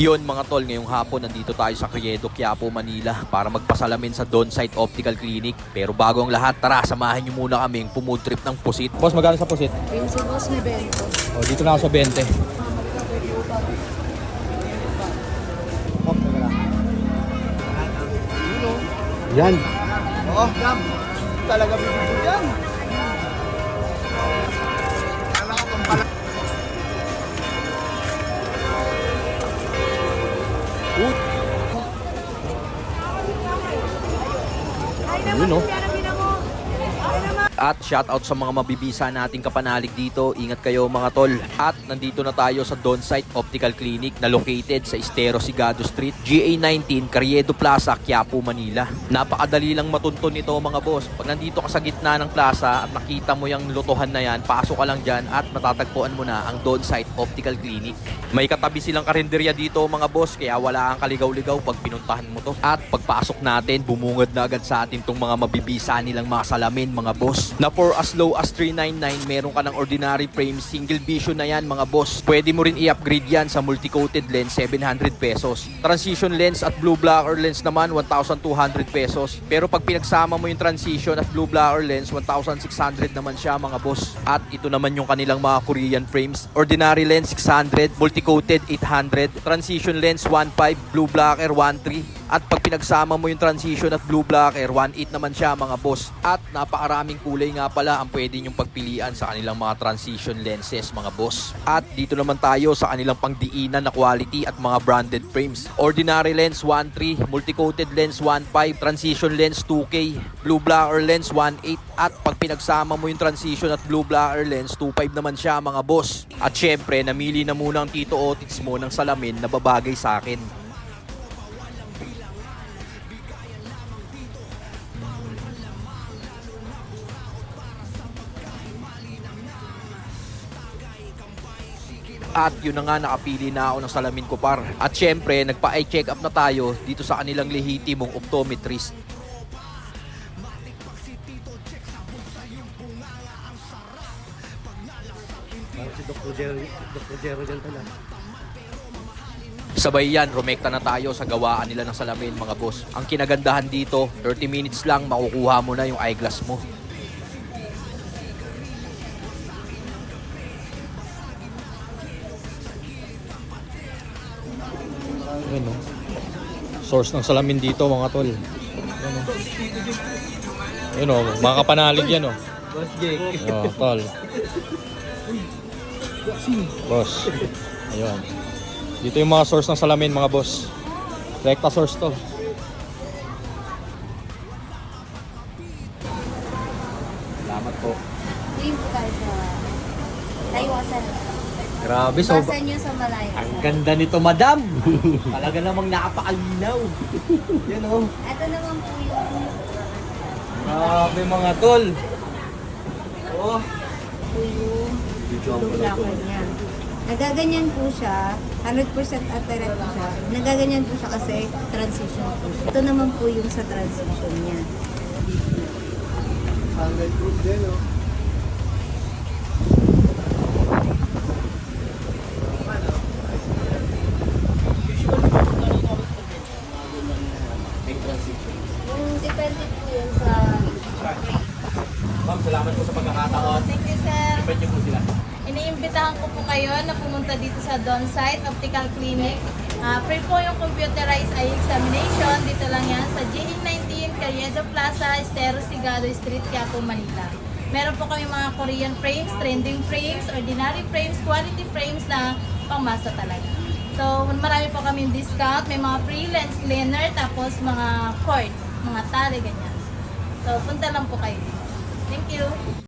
Yon mga tol, ngayong hapon nandito tayo sa Criedo, Quiapo, Manila para magpasalamin sa Donsite Optical Clinic. Pero bago ang lahat, tara samahan nyo muna kaming pumood trip ng Pusit. Boss, magkano sa pusit? Yung si boss may bento. Oh, dito na ako sa 20. Yan. Oh, Gab. Talaga bibigyan yan. Yun oh. At shoutout sa mga mabibisa nating kapanalig dito. Ingat kayo mga tol. At nandito na tayo sa Donsite Optical Clinic na located sa Estero Sigado Street, GA19, Criedo Plaza, Quiapo, Manila. Napakadali lang matuntun nito mga boss. Pag nandito ka sa gitna ng plaza at nakita mo yung lotohan na yan, pasok ka lang dyan at matatagpuan mo na ang Donsite Optical Clinic. May katabi silang karinderya dito mga boss, kaya wala kang kaligaw-ligaw pag pinuntahan mo to. At pagpasok natin, bumungad na agad sa atin tong mga mabibisa nilang mga salamin mga boss. Na for as low as 399, meron ka ng ordinary frame, single vision na yan mga boss. Pwede mo rin i-upgrade yan sa multi-coated lens, 700 pesos. Transition lens at blue blocker lens naman, 1,200 pesos. Pero pag pinagsama mo yung transition at blue blocker lens, 1,600 naman siya mga boss. At ito naman yung kanilang mga Korean frames. Ordinary lens 600, multi-coated 800, transition lens 1.5, blue blocker 1.3. At pag pinagsama mo yung transition at blue blocker, 1.8 naman siya mga boss. At napakaraming kulay nga pala ang pwede nyong pagpilian sa kanilang mga transition lenses mga boss. At dito naman tayo sa kanilang pangdiinan na quality at mga branded frames. Ordinary lens 1.3, multi-coated lens 1.5, transition lens 2K, blue blocker lens 1.8. At pag pinagsama mo yung transition at blue blocker lens, 2.5 naman siya mga boss. At syempre, namili na muna ang Tito Otis mo ng salamin na babagay sa akin. At yun na nga, nakapili na ako ng salamin ko par. At syempre, nagpa-eye check up na tayo dito sa kanilang lehitimong optometrist. Si Dr. Jero dyan pala. Sabay yan, rumekta na tayo sa gawaan nila ng salamin mga boss. Ang kinagandahan dito, 30 minutes lang makukuha mo na yung eyeglass mo. Yun oh. Source ng salamin dito mga tol. Yun oh. Yun oh, mga kapanalig yan oh. Boss Jake. Oh, tol. Boss. Ayun. Dito yung mga source ng salamin mga boss. Rekta source to. Salamat po. Hindi po tayo sa Taiwasan. Grabe, so Basan nyo sa Malaya. ang ganda nito, madam. Talaga namang napakalinaw. Yan oh. Ito naman po yung Grabe mga tol. Oh. blue blocker niya. Nagaganyan po siya, 100% accurate po siya. Nagaganyan po siya kasi transition po siya. Ito naman po yung sa transition niya. Hanggang proof din oh. Depende po yun sa... Ma'am, salamat po sa pagkakataon. Thank you, sir. Invite niyo po sila. Iniimbitahan ko po kayo na pumunta dito sa Donsite Optical Clinic. Free po yung computerized eye examination. Dito lang yan sa GA19, Criedo Plaza, Estero Sigado Street, Quiapo, Manila. Meron po kami mga Korean frames, trending frames, ordinary frames, quality frames na pangmasa talaga. So, marami po kami discount. May mga free lens cleaner, tapos mga cord, mga tali, ganyan. So, punta lang po kayo. Thank you.